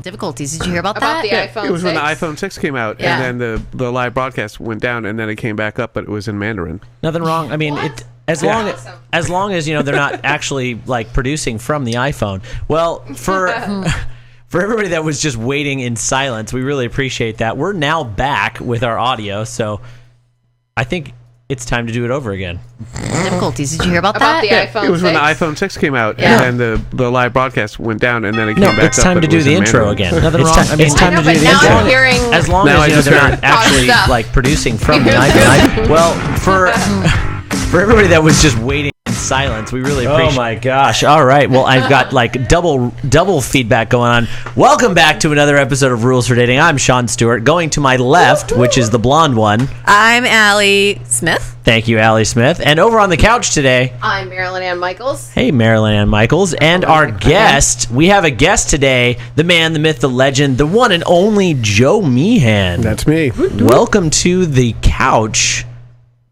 difficulties. Did you hear about About that? the iPhone 6? It was when the iPhone 6 came out, Yeah. and then the live broadcast went down, and then it came back up, but it was in Mandarin. Nothing wrong. I mean, as long as they're not actually like producing from the iPhone. Well, for everybody that was just waiting in silence, we really appreciate that. We're now back with our audio, so I think it's time to do it over again. Difficulties. Did you hear about About that? the iPhone It was when the 6? iPhone 6 came out, Yeah. and then the live broadcast went down, and then it came No, back up. it's time but to it do was the in intro Mandarin. again. Nothing wrong. It's time I know, to but do the now intro. I'm hearing... As long Now I as just they're heard not actually stuff. like producing from the iPhone. Well, for everybody that was just waiting in silence, we really appreciate. Oh my gosh! All right, well I've got like double feedback going on. Welcome back to another episode of Rules for Dating. I'm Sean Stewart. Going to my left, which is the blonde one. I'm Allie Smith. Thank you, Allie Smith. And over on the couch today. I'm Marilyn Ann Michaels. Hey, Marilyn Ann Michaels. And our guest, we have a guest today, the man, the myth, the legend, the one and only Joe Meehan. That's me. Welcome to the couch,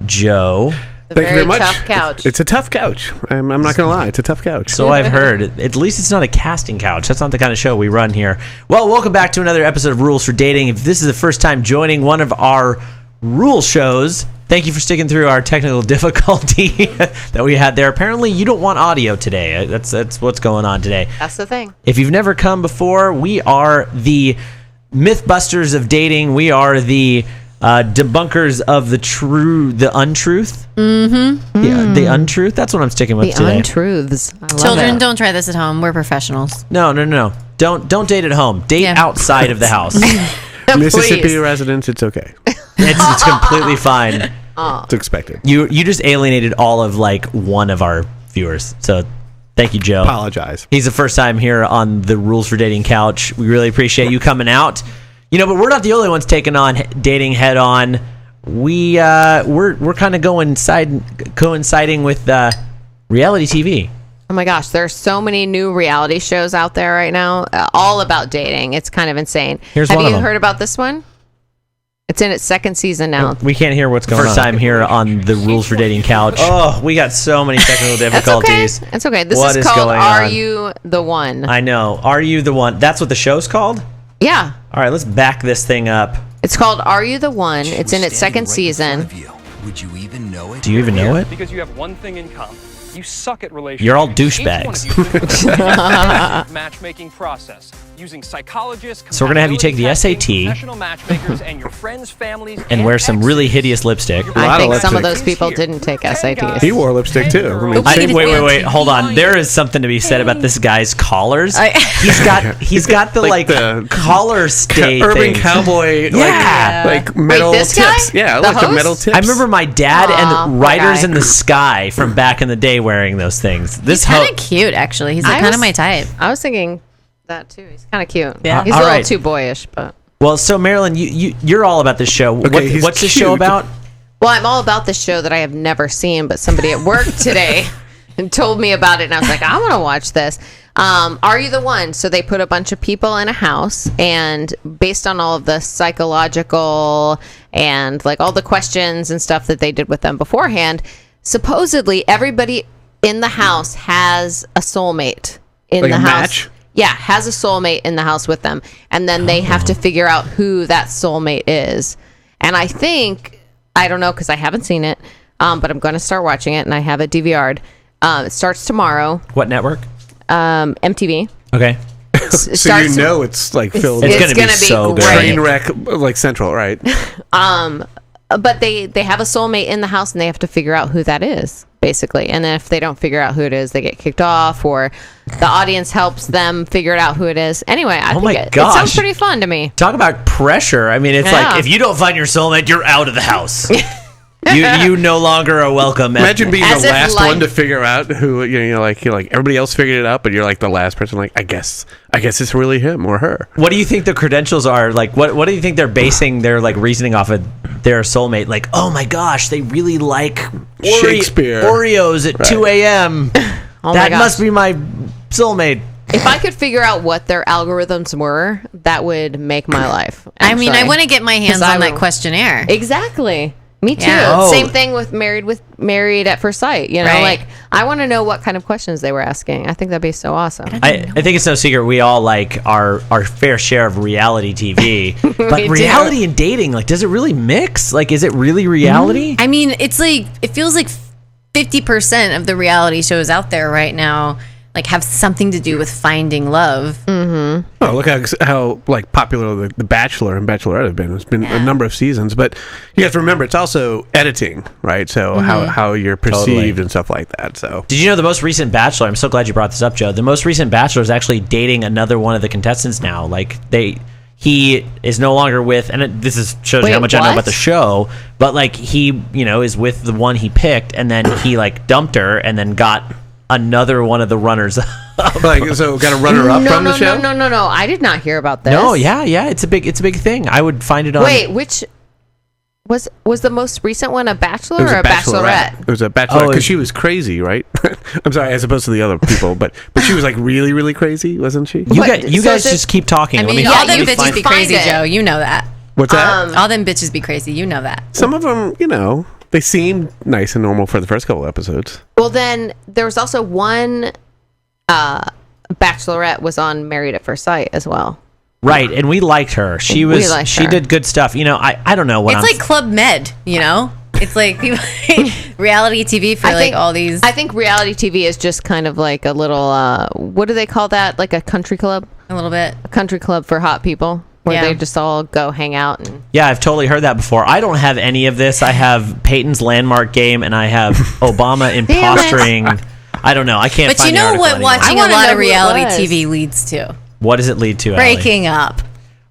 Joe. Thank you very much. Tough couch. It's a tough couch. I'm not going to lie. It's a tough couch. So I've heard. At least it's not a casting couch. That's not the kind of show we run here. Well, welcome back to another episode of Rules for Dating. If this is the first time joining one of our rule shows, thank you for sticking through our technical difficulty that we had there. Apparently, you don't want audio today. That's what's going on today. That's the thing. If you've never come before, we are the Mythbusters of dating. We are the debunkers of the untruth. Mm-hmm. Yeah, the untruth. That's what I'm sticking with today. The untruths. I love Children, it. don't try this at home. We're professionals. No. Don't date at home. Date Yeah. outside of the house. Mississippi Please. residents, it's okay. It's completely fine. It's expected. You just alienated all of like one of our viewers. So thank you, Joe. Apologize. He's the first time here on the Rules for Dating couch. We really appreciate you coming out. You know, but we're not the only ones taking on dating head on. We're kind of coinciding with reality TV. Oh my gosh, there are so many new reality shows out there right now, all about dating. It's kind of insane. Here's Have one of you them. heard about this one? It's in its second season now. We can't hear what's going on. First time here on the Rules for Dating couch. Oh, we got so many technical That's okay. difficulties. That's okay. This What is is called going Are on? You the One? I know. Are you the one? That's what the show's called? Yeah. All right, let's back this thing up. It's called Are You the One? It's in its second season. Would you even know it? Do you even know it? Because you have one thing in common. You suck at relationships. You're all Each one of douchebags. you is a matchmaking process using psychologists. So we're gonna have you take the compatibility testing, SAT. professional matchmakers, and your friends, families, And wear some really hideous lipstick. I think some of lipstick. those people didn't take SATs. He wore lipstick, too. I mean, I, same- wait. Hold on. There is something to be said about this guy's collars. He's got the Like like the collar stay urban things. cowboy, Yeah. like metal this guy? tips. Yeah, The like the host? metal tips. I remember my dad Aw, and poor Riders guy. in the Sky from back in the day wearing those things. This He's kind of cute, actually. He's like, kind of my type. I was thinking that too. He's kind of cute. Yeah. He's All a little right. too boyish, but. Well, so Marilyn, you're all about this show. Okay, he's What's the show cute. about? Well, I'm all about this show that I have never seen, but somebody at work today told me about it, and I was like, I want to watch this. Are You the One? So they put a bunch of people in a house, and based on all of the psychological and like all the questions and stuff that they did with them beforehand, supposedly everybody in the house has a soulmate in Like the a house. match? Yeah, has a soulmate in the house with them, and then they have to figure out who that soulmate is. And I think, I don't know because I haven't seen it, but I'm going to start watching it, and I have it DVR'd. It starts tomorrow. What network? MTV. Okay. So you know it's like filled It's with gonna be so good. train wreck, like Central, right? But they have a soulmate in the house, and they have to figure out who that is, basically. And then if they don't figure out who it is, they get kicked off, or the audience helps them figure out who it is. Anyway, I think my it gosh. sounds pretty fun to me. Talk about pressure. I mean, it's Yeah. like if you don't find your soulmate, you're out of the house. you no longer are welcome. Imagine being As the if last life- one to figure out who you're like everybody else figured it out, but you're like the last person. Like I guess it's really him or her. What do you think the credentials are? Like, what do you think they're basing their like reasoning off of their soulmate? Like, oh my gosh, they really like Shakespeare. Oreos at 2 a.m. Oh my that gosh. must be my soulmate. If I could figure out what their algorithms were, that would make my life. I mean, I actually. want to get my hands 'Cause I on that would- questionnaire. Exactly. Me too. Yeah. Oh. Same thing with Married at First Sight. You know, Right. like I want to know what kind of questions they were asking. I think that'd be so awesome. I think it's no secret we all like our fair share of reality TV, but We do. reality and dating, like, does it really mix? Like, is it really reality? I mean, it's like, it feels like 50% of the reality shows out there right now like have something to do with finding love. Oh, look how like popular the Bachelor and Bachelorette have been. It's been a number of seasons, but you have to remember it's also editing, right? So how you're perceived Totally. and stuff like that. So Did you know the most recent Bachelor? I'm so glad you brought this up, Joe. The most recent Bachelor is actually dating another one of the contestants now. Like he is no longer with, and this shows you how Wait, much I know what? about the show. But like he, is with the one he picked, and then he like dumped her, and then got another one of the runners. like so got a runner up from the show. No. I did not hear about this. No, yeah, it's a big thing. I would find it on. Wait, which was the most recent one a Bachelor It was or a Bachelorette? It was a Bachelorette Oh, because she was crazy, right? I'm sorry, as opposed to the other people, but she was like really, really crazy, wasn't she? You What? guys, So is it- just keep talking. I Let mean, me. all yeah, them you bitches find- be find crazy, it. Joe. You know that. What's that? All them bitches be crazy. You know that. Some of them, they seemed nice and normal for the first couple episodes. Well, then there was also one Bachelorette was on Married at First Sight as well. Right, and we liked her. She liked she her. did good stuff. I don't know what It's like Club Med, It's like people, reality TV for all these. I think reality TV is just kind of like a little. What do they call that? Like a country club? A little bit. A country club for hot people, where Yeah. they just all go hang out and. Yeah, I've totally heard that before. I don't have any of this. I have Peyton's landmark game, and I have Obama imposturing. I don't know. I can't. But find you the know article what anymore. watching I a wanna lot know of who it reality was. TV leads to? What does it lead to? Allie? Breaking up.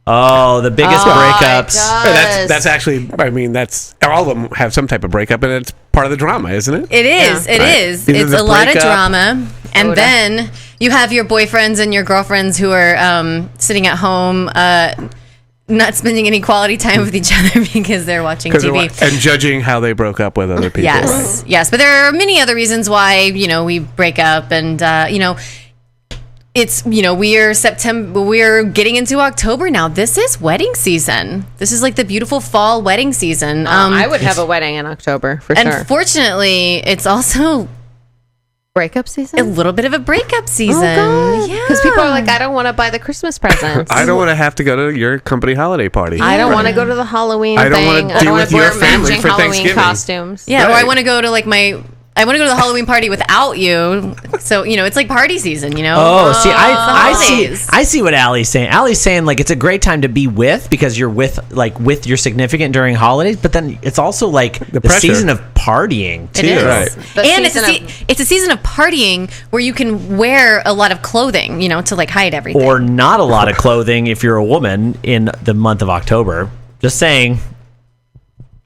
Oh, the biggest breakups. That's actually, I mean, all of them have some type of breakup, and it's part of the drama, isn't it? It is. Yeah. It Right. is. Either It's the a lot of breakup- drama. And Soda. then you have your boyfriends and your girlfriends who are sitting at home, not spending any quality time with each other because they're watching 'Cause they're TV. and judging how they broke up with other people. Yes, yes, but there are many other reasons why we break up, and it's we're getting into October now. This is wedding season. This is like the beautiful fall wedding season. I would have a wedding in October for sure. Unfortunately, it's also Breakup season. a little bit of a breakup season. Yeah, Because people are like, I don't want to buy the Christmas presents. I don't want to have to go to your company holiday party. I don't want to go to the Halloween I don't thing. wanna I deal don't want with to your wear family matching for Halloween Thanksgiving. costumes. yeah. Or I Right. want to go to like I want to go to the Halloween party without you. So it's like party season. Oh, see, holidays. I see what Allie's saying. Allie's saying like it's a great time to be with because you're with your significant during holidays, but then it's also like the pressure. season of partying too. It is. Right. The And season it's a season of partying where you can wear a lot of clothing, to like hide everything. Or not a lot of clothing if you're a woman in the month of October. Just saying.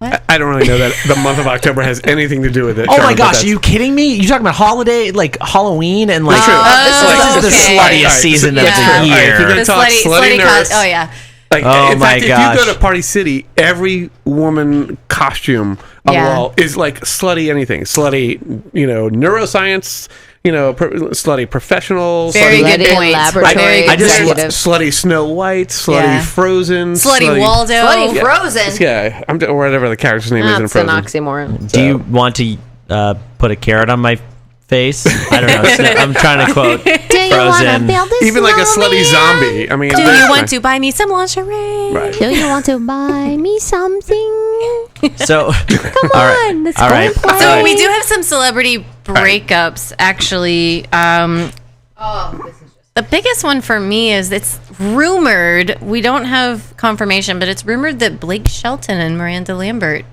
I don't really know that the month of October has anything to do with it. Oh Sean, my but gosh, that's- are you kidding me? You talking about holiday, like Halloween and like True. this is the okay. sluttiest All right, season so- of that's the true. All right, year. if you're gonna the talk slutty nurse. Oh yeah. Like, Oh in my fact, if gosh. you go to Party City, every woman costume on Yeah. the wall is like slutty anything. Slutty, neuroscience, slutty professional, Very slutty, good point. laboratory Very good I just- point. slutty Snow White, slutty Yeah. Frozen, Slutty Waldo. Slutty Frozen. Yeah, or whatever the character's name is in That's an Frozen. oxymoron. Do you want to put a carrot on my face? I don't know. I'm trying to quote Frozen. Even like a slutty zombie. I mean, Do that's you want nice. to buy me some lingerie? Right. Do you want to buy me something? So, Come all right. on, let's All go right. and play. So we do have some celebrity breakups, actually. The biggest one for me is it's rumored. We don't have confirmation, but it's rumored that Blake Shelton and Miranda Lambert.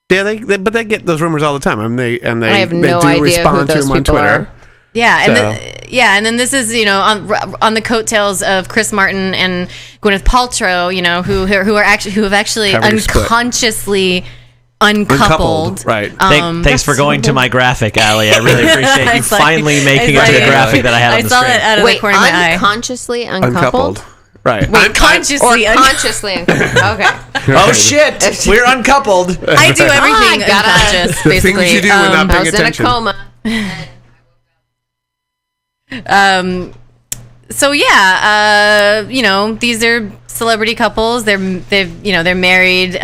Yeah, but they get those rumors all the time. I mean, they I have they no do idea who respond to those them on people Twitter. are. Yeah, and So- and then this is on the coattails of Chris Martin and Gwyneth Paltrow, who have actually Having a split. unconsciously uncoupled. Right. Thanks for going to my graphic, Allie. I really appreciate you I saw- finally making I it to saw the you. graphic that I had on I the saw screen. it out of Wait, the corner of my eye. unconsciously uncoupled? Uncoupled. Right. Wait, consciously Or consciously uncoupled. Okay. Oh shit, we're uncoupled. I do everything I gotta- unconscious, The basically. things you do when not I paying was attention. in a coma. So yeah, these are celebrity couples. They're married.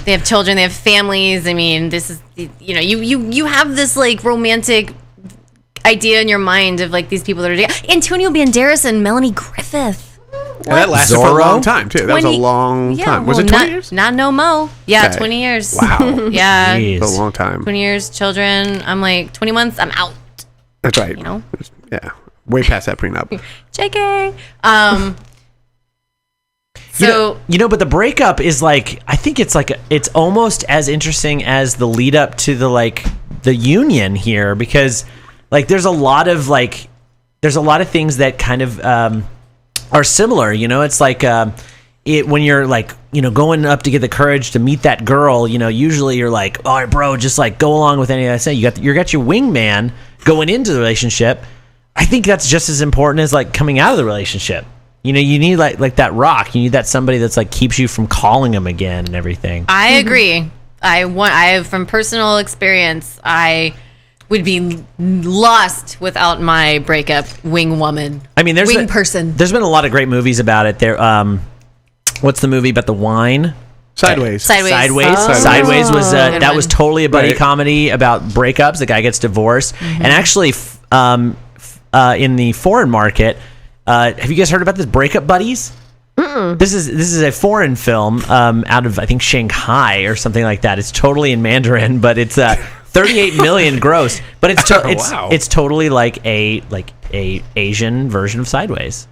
They have children. They have families. I mean, this is, you know, you have this like romantic idea in your mind of like these people that are together. Antonio Banderas and Melanie Griffith. And that lasted for a long time too. That was a long time. Was it 20 years? Not no mo. Yeah, Okay. 20 years. Wow. Yeah. Jeez. It's a long time. 20 years, children. I'm like 20 months. I'm out. That's right. You know? Yeah. Way past that prenup. JK. But the breakup is like, I think it's like, it's almost as interesting as the lead up to the union here, because like there's a lot of things that kind of are similar. You know, it's like when you're like, you know, going up to get the courage to meet that girl, you know, usually you're like, all right, bro, just like go along with anything I say. You got your wingman going into the relationship. I think that's just as important as like coming out of the relationship. You know, you need like that rock. You need that somebody that's like keeps you from calling them again and everything. I agree. From personal experience, I would be lost without my breakup wing woman. I mean, wing person. There's been a lot of great movies about it. There, what's the movie about the wine? Sideways. Sideways. Oh. Sideways was that was totally a buddy Right. comedy about breakups. The guy gets divorced, and actually, in the foreign market, have you guys heard about this Breakup Buddies? This is a foreign film out of I think Shanghai or something like that. It's totally in Mandarin, but it's 38 million gross. But Wow. it's totally like a Asian version of Sideways.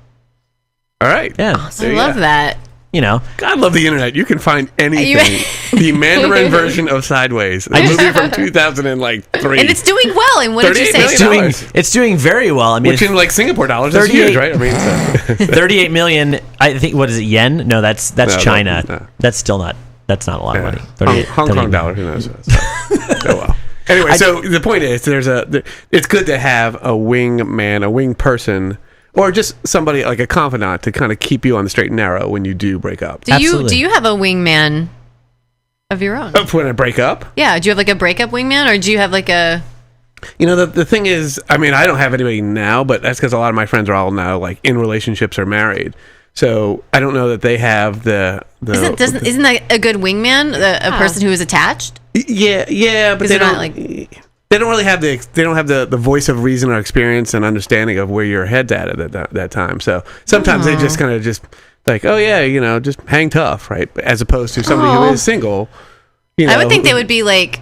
All right. Yeah, I love that. you know. God, I love the internet. You can find anything. The Mandarin version of Sideways, a movie from 2003. And it's doing well. And what did you say? $38 million. It's doing very well. I mean, Which in like Singapore dollars is 38 huge, right? I mean, so. 38 million. I think, what is it, yen? No, that's No, China. no. That's still not. That's not a lot of money. Hong 38 Kong dollar, who knows? So, oh well. Anyway, so the point is, it's good to have a wing man, a wing person, or just somebody like a confidant to kind of keep you on the straight and narrow when you do break up. Do you have a wingman of your own? When I break up? Yeah. Do you have like a breakup wingman, or do you have like a? You know, the thing is, I mean, I don't have anybody now, but that's because a lot of my friends are all now like in relationships or married. So I don't know that they have the Isn't that a good wingman? A person who is attached? Yeah, but Is they it don't not, like- they don't really have the voice of reason or experience and understanding of where your head's at that time. So sometimes they just kind of just like, oh yeah, you know, just hang tough, right? As opposed to somebody who is single. You know, I would think they would be like,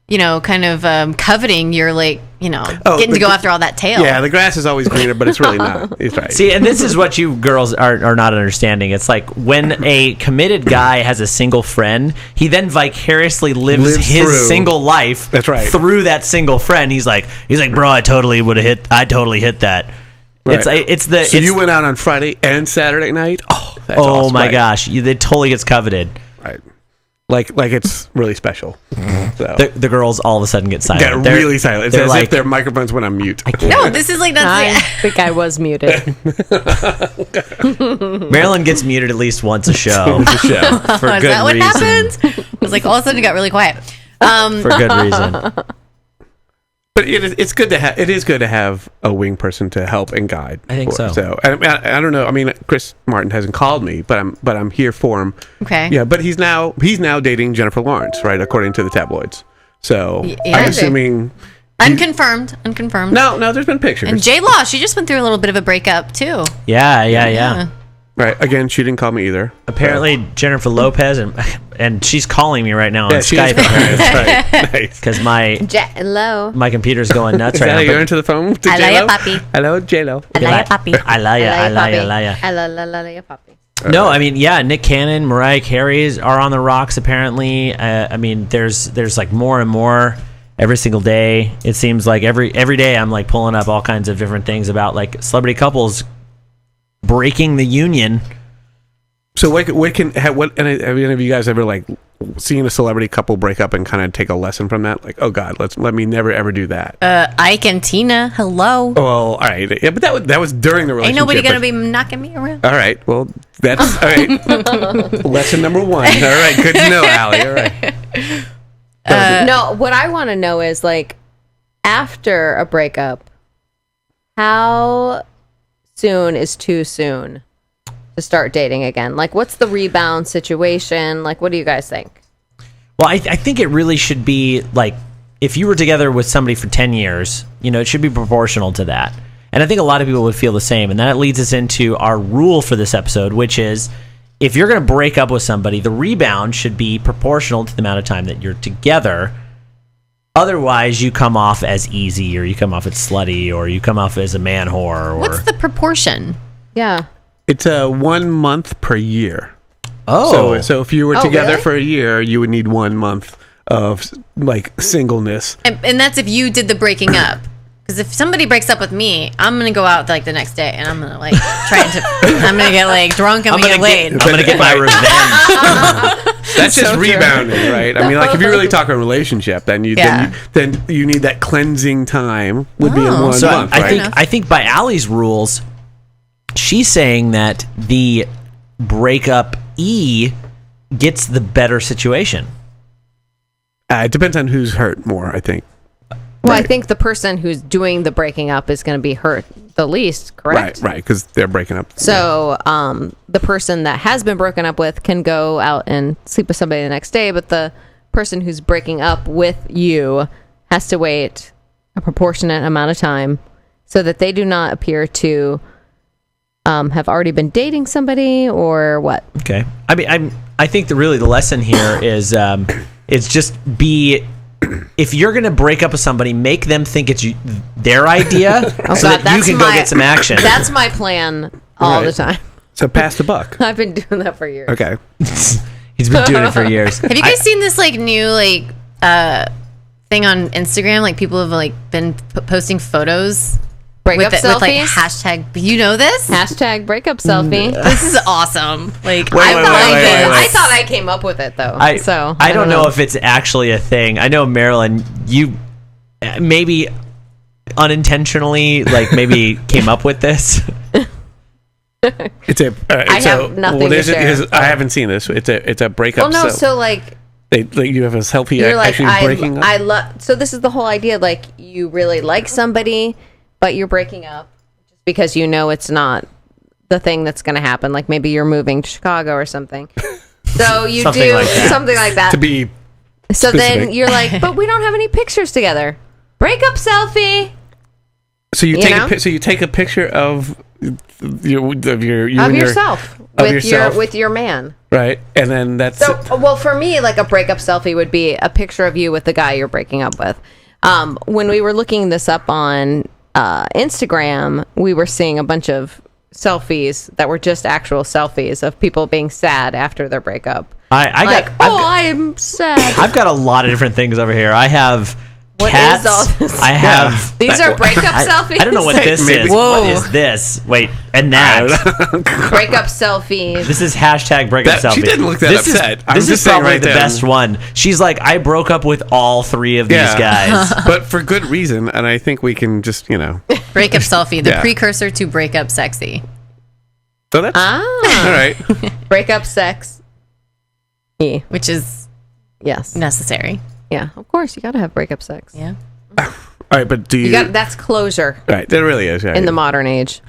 you know, kind of coveting your like, you know, Oh, getting to go after all that tail. Yeah, the grass is always greener, but it's really not. It's right. See, and this is what you girls are not understanding. It's like when a committed guy has a single friend, he then vicariously lives his through. single life. That's right. Through that single friend, he's like, bro, I totally hit that. Right. So you it's went out on Friday and Saturday night. Oh, that's oh awesome. my Right. gosh, it totally gets coveted. Right. Like it's really special. So. The girls all of a sudden get silent. Get They're- really silent. It's they're as like, if their microphones went on mute. No, this is like I that's think I was muted. Marilyn gets muted at least once a show. The show. For is good that what reason. happens? It was like all of a sudden it got really quiet. For good reason. But it's good to have. It is good to have a wing person to help and guide. I think so. So I don't know. I mean, Chris Martin hasn't called me, but I'm here for him. Okay. Yeah, but he's now dating Jennifer Lawrence, right? According to the tabloids. So Yeah. I'm assuming. Unconfirmed. No, there's been pictures. And J Law, she just went through a little bit of a breakup too. Yeah. Right. Again, she didn't call me either. Apparently, Jennifer Lopez and she's calling me right now on Yeah, she is Skype calling. That's right. Nice. because my Hello. computer's going nuts Is right that how you now. answer the phone to I love J-Lo? you, papi. Hello, J-Lo. I love you, papi. I love ya. I love puppy. No, I mean, yeah, Nick Cannon, Mariah Carey are on the rocks. Apparently, I mean, there's like more and more every single day. It seems like every day I'm like pulling up all kinds of different things about like celebrity couples breaking the union. So what and have any of you guys ever like seen a celebrity couple break up and kind of take a lesson from that? Like, oh God, let me never ever do that. Ike and Tina, hello. Well, all right, yeah, but that was during the relationship. Ain't nobody gonna but- be knocking me around. All right, well that's all right. Lesson number 1. All right, good to know, Allie. All right. No, what I want to know is like after a breakup, how soon is too soon to start dating again? Like, what's the rebound situation? Like, what do you guys think? Well, I think it really should be like if you were together with somebody for 10 years, it should be proportional to that. And I think a lot of people would feel the same. And that leads us into our rule for this episode, which is if you're going to break up with somebody, the rebound should be proportional to the amount of time that you're together. Otherwise, you come off as easy, or you come off as slutty, or you come off as a man whore. Or... What's the proportion? Yeah. It's 1 month per year. Oh. So if you were together really? for a year, you would need 1 month of like singleness. And that's if you did the breaking up. Because if somebody breaks up with me, I'm gonna go out like the next day, and I'm gonna like I'm gonna get like drunk and I'm gonna get laid. I'm gonna get my revenge. That's just rebounding, right? I mean, like if you really talk a relationship, then you need that cleansing time would be in 1 So month, right? I think by Allie's rules, she's saying that the breakup gets the better situation. It depends on who's hurt more, I think. Well, I think the person who's doing the breaking up is going to be hurt the least, correct? Right, because they're breaking up. So the person that has been broken up with can go out and sleep with somebody the next day, but the person who's breaking up with you has to wait a proportionate amount of time so that they do not appear to have already been dating somebody or what. Okay. I mean, I think the lesson here is just be. If you're going to break up with somebody, make them think it's their idea so that you can go get some action. That's my plan all the time. So pass the buck. I've been doing that for years. Okay. He's been doing it for years. Have you guys seen this like new like thing on Instagram? Like people have like been posting photos Breakup with selfies? like hashtag. You know this? Hashtag breakup selfie. This is awesome. Like Wait, I wait, thought wait, wait, wait. I thought I came up with it though. I don't know if it's actually a thing. I know, Marilyn, you maybe unintentionally maybe came up with this. It's a. I have nothing to share. I haven't seen this. It's a breakup. Well, no. So like you have a selfie you're like actually breaking up. I love. So this is the whole idea. Like you really like somebody, but you're breaking up just because you know it's not the thing that's going to happen. Like maybe you're moving to Chicago or something. So you Something do like that. something like that. To be So specific. then you're like, but we don't have any pictures together. Breakup selfie. So you know? take a picture of yourself with your man. Right, and then that's So, well, for me, like a breakup selfie would be a picture of you with the guy you're breaking up with. When we were looking this up on Instagram, we were seeing a bunch of selfies that were just actual selfies of people being sad after their breakup. I'm sad. I've got a lot of different things over here. I have What cats. is all this? I have. These are breakup selfies. I don't know what this Maybe. is. Whoa. What is this? Wait, and that. Breakup selfies. This is hashtag breakup selfie. She didn't look that this upset. I'm This is just saying probably right the there. best one. She's like, I broke up with all three of these guys. but for good reason, and I think we can just breakup selfie, the Yeah. precursor to breakup sexy. So that's all right. Breakup sex. Yeah. Which is Yes. necessary. Yeah. Of course, you got to have breakup sex. Yeah. All right, but do you? That's closure Right, that really is. Right. in the modern age.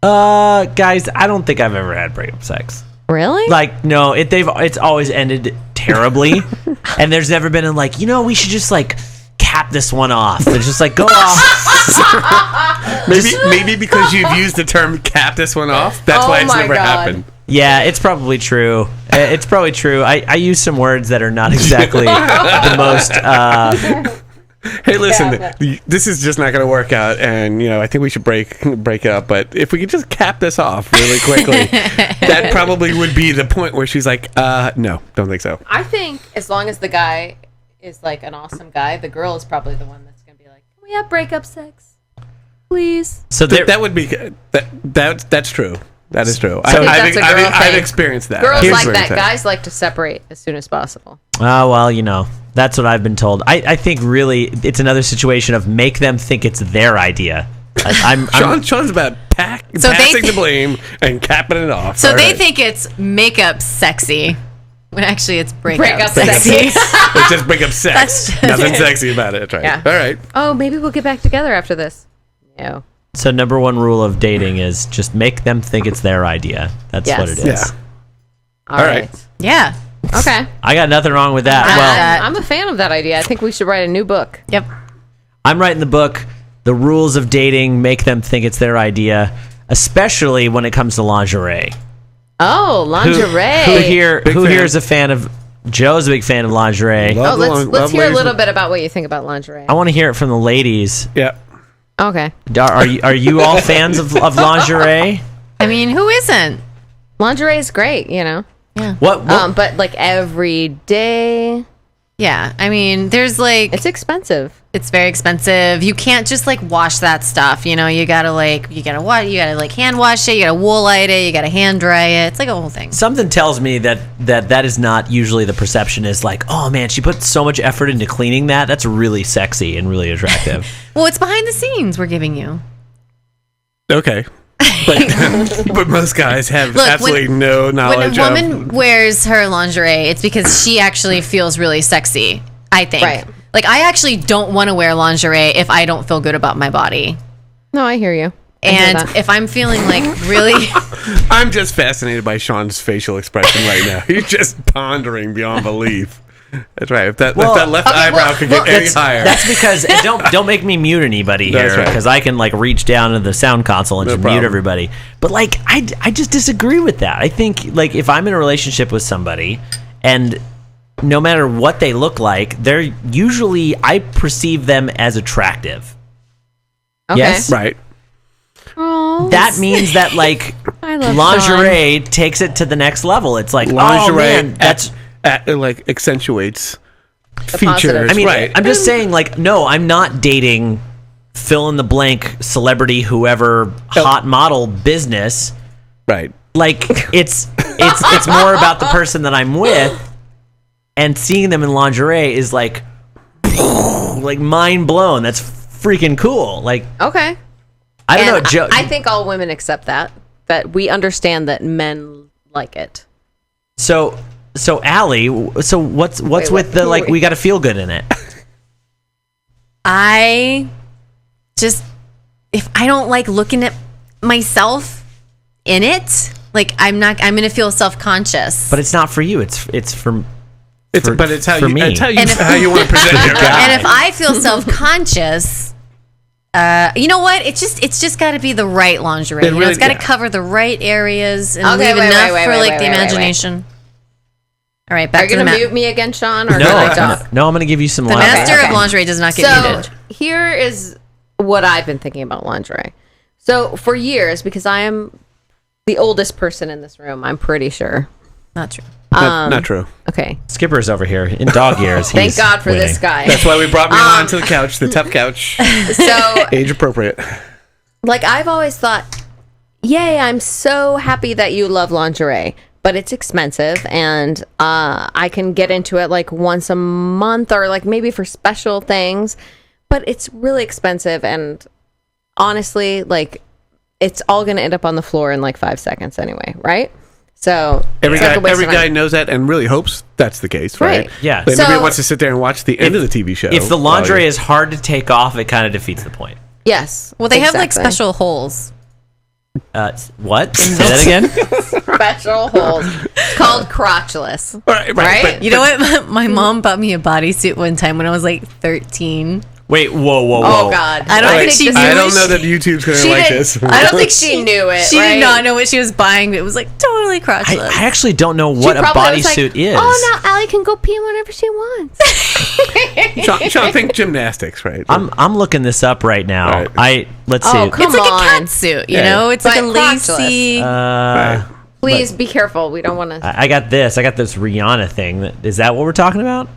Guys, I don't think I've ever had breakup sex. Really? Like, no, it's always ended terribly, and there's never been we should just cap this one off. It's just go off. maybe because you've used the term "cap this one off." That's why it's my never God. happened. Yeah, it's probably true. It's probably true. I use some words that are not exactly the most. Hey, listen, this is just not going to work out, and I think we should break up. But if we could just cap this off really quickly, that probably would be the point where she's like, "No, don't think so." I think as long as the guy is an awesome guy, the girl is probably the one that's going to be like, "Can we have breakup sex, please?" So That would be that's true. That is true. So that's a girl I've thing. experienced that. Girls I've like that. experienced Guys like to separate as soon as possible. Oh, well, that's what I've been told. I think really it's another situation of make them think it's their idea. Sean's about passing the blame and capping it off. So All they right. think it's makeup sexy, when actually it's breakup, Breakup sexy. It's just break up sex. That's- Nothing sexy about it. Right. Yeah. All right. Oh, maybe we'll get back together after this. No. So number one rule of dating is just make them think it's their idea. That's Yes. what it is. Yeah. All right. Yeah. Okay. I got nothing wrong with that. Well, I'm a fan of that idea. I think we should write a new book. Yep. I'm writing the book, The Rules of Dating Make Them Think It's Their Idea, especially when it comes to lingerie. Oh, lingerie. Who here is a fan of... Joe's a big fan of lingerie. Love Let's hear a ladies little with- bit about what you think about lingerie. I want to hear it from the ladies. Yeah. Okay. Are you all fans of lingerie? I mean, who isn't? Lingerie is great, you know. What But like every day, Yeah. I mean, there's like, it's expensive. it's very expensive. You can't just like wash that stuff. You know, you gotta like hand wash it. You gotta wool light it. You gotta hand dry it. It's like a whole thing. Something tells me that is not usually the perception. Is like, oh man, she put so much effort into cleaning that. That's really sexy and really attractive. Well, it's behind the scenes we're giving you. Okay. But most guys have Look, absolutely no When knowledge a woman of... wears her lingerie, it's because she actually feels really sexy, I think. Right. Like, I actually don't want to wear lingerie if I don't feel good about my body. No, I hear you. I hear And that. if I'm feeling like really... I'm just fascinated by Sean's facial expression right now. He's just pondering beyond belief. That's right. If that left eyebrow could get any higher. That's because and don't make me mute anybody That's here right. because I can like reach down to the sound console and No just problem. mute everybody. But like I just disagree with that. I think like if I'm in a relationship with somebody and no matter what they look like, they're usually I perceive them as attractive. Okay. Yes, Right. Oh, that means that like I love lingerie takes it to the next level. It's like Lingerie oh man, that's. like accentuates positive. features. I mean, right. I'm just saying, like, no, I'm not dating fill in the blank celebrity, whoever, hot model business. right. Like, it's more about the person that I'm with, and seeing them in lingerie is like mind blown. That's freaking cool. Like, Okay. I don't And know, Joe. I think all women accept that we understand that men like it. So Allie, so what's Wait, with the like? wait. We got to feel good in it. I just... If I don't like looking at myself in it, like, I'm going to feel self-conscious. But it's not for you. It's for. But it's how for you me. it's how you And if- how you want to present your guy. And if I feel self-conscious, you know what? It's just got to be the right lingerie. It You know, really- it's got to yeah. cover the right areas and Okay, leave wait, enough wait, for wait, like wait, the wait, wait, wait. imagination. All right, Are back you to the going to map. mute me again, Sean, or No, should I I'm talk? not- no, I'm going to give you some The lines. master okay. of lingerie does not get So muted. here is what I've been thinking about lingerie. So for years, because I am the oldest person in this room, I'm pretty sure. Not true. Not true. Okay. Skipper's over here in dog years. Thank He's God for winning. this guy. That's why we brought me on to the couch, the tough couch, So age appropriate. like I've always thought, yay, I'm so happy that you love lingerie, but it's expensive and I can get into it like once a month or like maybe for special things, but it's really expensive and honestly, like it's all going to end up on the floor in like 5 seconds anyway, right? So Every it's like a waste every of guy time. knows that and really hopes that's the case, right? Right. Yeah. But So- nobody wants to sit there and watch the end of the TV show. If the while lingerie you're- is hard to take off, it kind of defeats the point. Yes. Well, they have like exactly. special holes. What? Say that again? special holes. It's called crotchless. right, Right? But, You know what? My mom bought me a bodysuit one time when I was like 13. Wait, whoa. Oh God. I don't Wait, think she knew I don't it. know that YouTube's going to She like did- this. I don't think she knew it. She right? did not know what she was buying, but it was like totally crotchless. I actually don't know She what a probably was like, bodysuit is. Oh, now Allie can go pee whenever she wants. Sean, think gymnastics, right? I'm looking this up right now. Right. Let's Oh, see. come It's like on. a cat suit, you Yeah. know? It's like a But crotchless. lacy. Right. Please be careful. We don't want to. I got this. I got this Rihanna thing. Is that what we're talking about?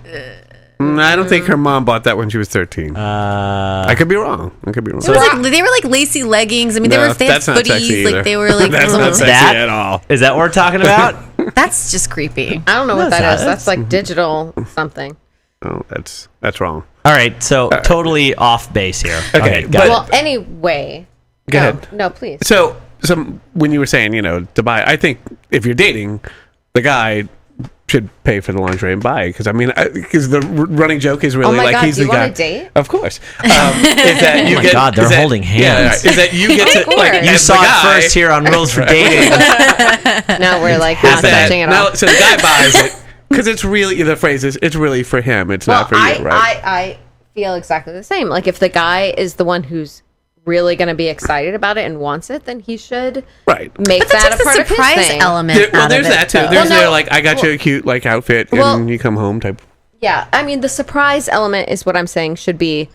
I don't think her mom bought that when she was 13. I could be wrong. It was like, they were like lacy leggings. I mean, No, they had that's not sexy footies. either. Like they were like That's not sexy That- at all. Is that what we're talking about? That's just creepy. I don't know what No, it's that not. is. That's like digital something. Oh, that's wrong. All right, so totally off base here. Okay, got but- it. Well, anyway. Go No, ahead. No, please. So when you were saying, to buy, I think if you're dating, the guy should pay for the lingerie and buy it. Because, I mean, because the running joke is really Oh my like God, he's do the you guy. wanna date? Of course. Is that you my get, God, they're is that- holding yeah, hands. is that you get to, course. like, You as saw the it guy, first here on Rules for Dating. Now we're like is not that- touching it all. so the guy buys it. Because it's really, the phrase is, it's really for him. It's not for you, right? I feel exactly the same. Like, if the guy is the one who's really going to be excited about it and wants it, then he should make But that a that's part the of his surprise thing. element. Well, out there's of it, that too. though. There's like, I got you a cute like outfit and you come home type. Yeah, I mean, the surprise element is what I'm saying should be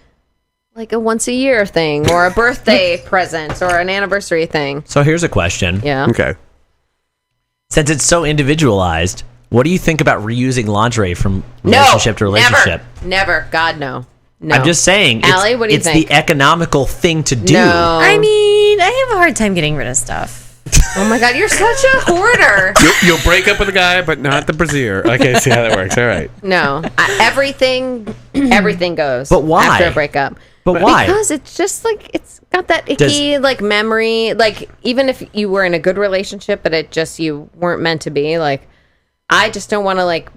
like a once a year thing or a birthday present or an anniversary thing. So here's a question. Yeah. Okay. Since it's so individualized, what do you think about reusing lingerie from relationship to relationship? Never. God, no. No. I'm just saying, Allie, what do you it's think? the economical thing to do. No. I mean, I have a hard time getting rid of stuff. Oh my God, you're such a hoarder. You'll break up with a guy, but not the brassiere. Okay, see how that works. All right. No, everything goes. But why? After a breakup? But why? Because it's just like it's got that icky like memory. Like even if you were in a good relationship, but you weren't meant to be. Like I just don't want to like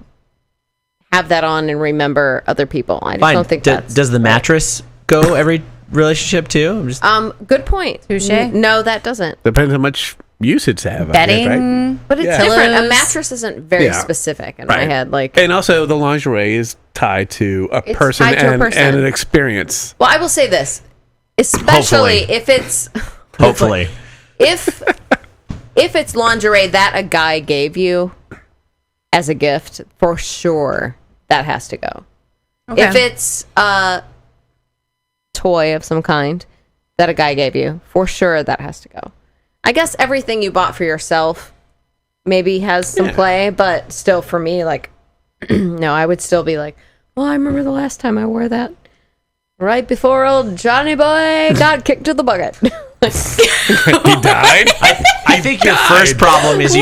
have that on and remember other people. I just don't think that's does the mattress go every relationship too? I'm just good point. Touche. No, that doesn't. Depends how much usage to have. Bedding. Right? But it's Yeah. different. A Pillows. mattress isn't very Yeah. specific in Right. my head. Like, And also, the lingerie is tied to a It's person tied to a and, person. and an experience. well, I will say this, especially Hopefully. if it's hopefully. if it's lingerie that a guy gave you as a gift, for sure that has to go. Okay. If it's a toy of some kind that a guy gave you, for sure that has to go. I guess everything you bought for yourself maybe has some play, but still for me, like, no, I would still be like, well, I remember the last time I wore that right before old Johnny Boy got kicked to the bucket. He died? I think your first problem is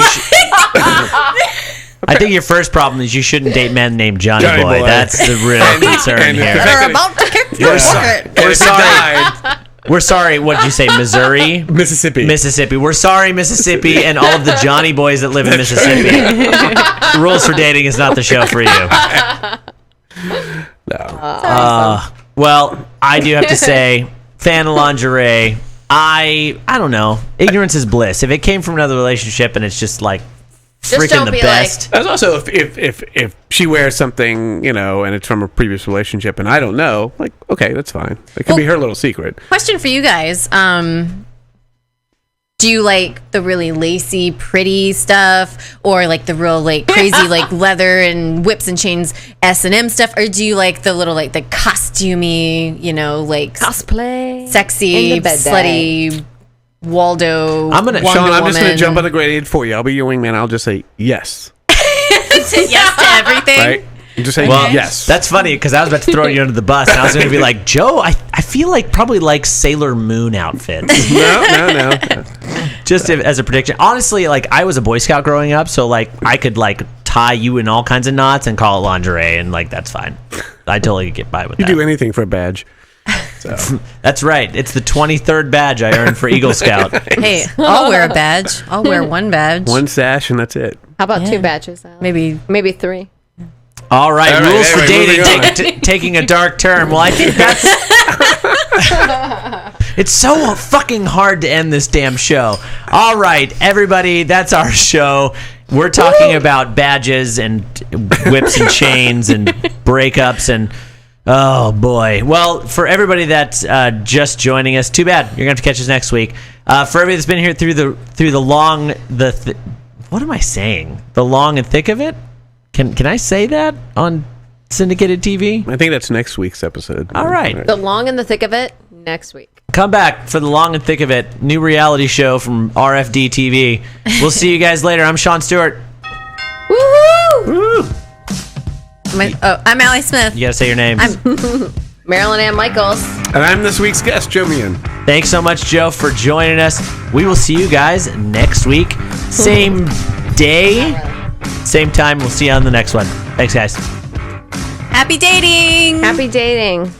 I think your first problem is you shouldn't date men named Johnny Boy. Boy. That's the real concern and here. the fact They're that- about to kick Yeah. your bucket. And if he died, We're sorry. What did you say? Missouri? Mississippi. Mississippi. We're sorry, Mississippi, and all of the Johnny boys that live in Mississippi. Rules for Dating is not the show for you. No. Well, I do have to say, fan of lingerie. I don't know. Ignorance is bliss. If it came from another relationship and it's just like freaking don't the be best. That's also if she wears something, and it's from a previous relationship and I don't know, like, okay, that's fine. It can be her little secret. Question for you guys. Do you like the really lacy, pretty stuff, or like the real like crazy like leather and whips and chains S&M stuff, or do you like the little like the costumey, like Cosplay. sexy, In the bed slutty Waldo? Sean, I'm just going to Woman? jump on the gradient for you. I'll be your wingman. I'll just say yes. Yes to everything. Right? You just say Well, yes. That's funny because I was about to throw you under the bus and I was going to be like, Joe, I feel like probably like Sailor Moon outfits. No. Just as a prediction. Honestly, like I was a Boy Scout growing up, so like I could like tie you in all kinds of knots and call it lingerie, and like that's fine. I totally could get by with You that. do anything for a badge. So. That's right. It's the 23rd badge I earned for Eagle Scout. Hey, I'll wear a badge. I'll wear one badge. One sash and that's it. How about Yeah. 2 batches? Alex? Maybe. Maybe 3. All right, All right, rules for anyway, dating moving on. taking a dark turn. Well, I think that's it's so fucking hard to end this damn show. All right, everybody, that's our show. We're talking about badges and whips and chains and breakups and oh boy. Well, for everybody that's just joining us, too bad. You're gonna have to catch us next week. For everybody that's been here through the long what am I saying? The long and thick of it. Can I say that on syndicated TV? I think that's next week's episode. All right. The long and the thick of it next week. Come back for the long and thick of it. New reality show from RFD TV. We'll see you guys later. I'm Sean Stewart. Woohoo! I'm Allie Smith. You gotta say your names. Marilyn Ann Michaels. And I'm this week's guest, Joe Meehan. Thanks so much, Joe, for joining us. We will see you guys next week. Same day, same time. We'll see you on the next one. Thanks, guys. Happy dating. Happy dating.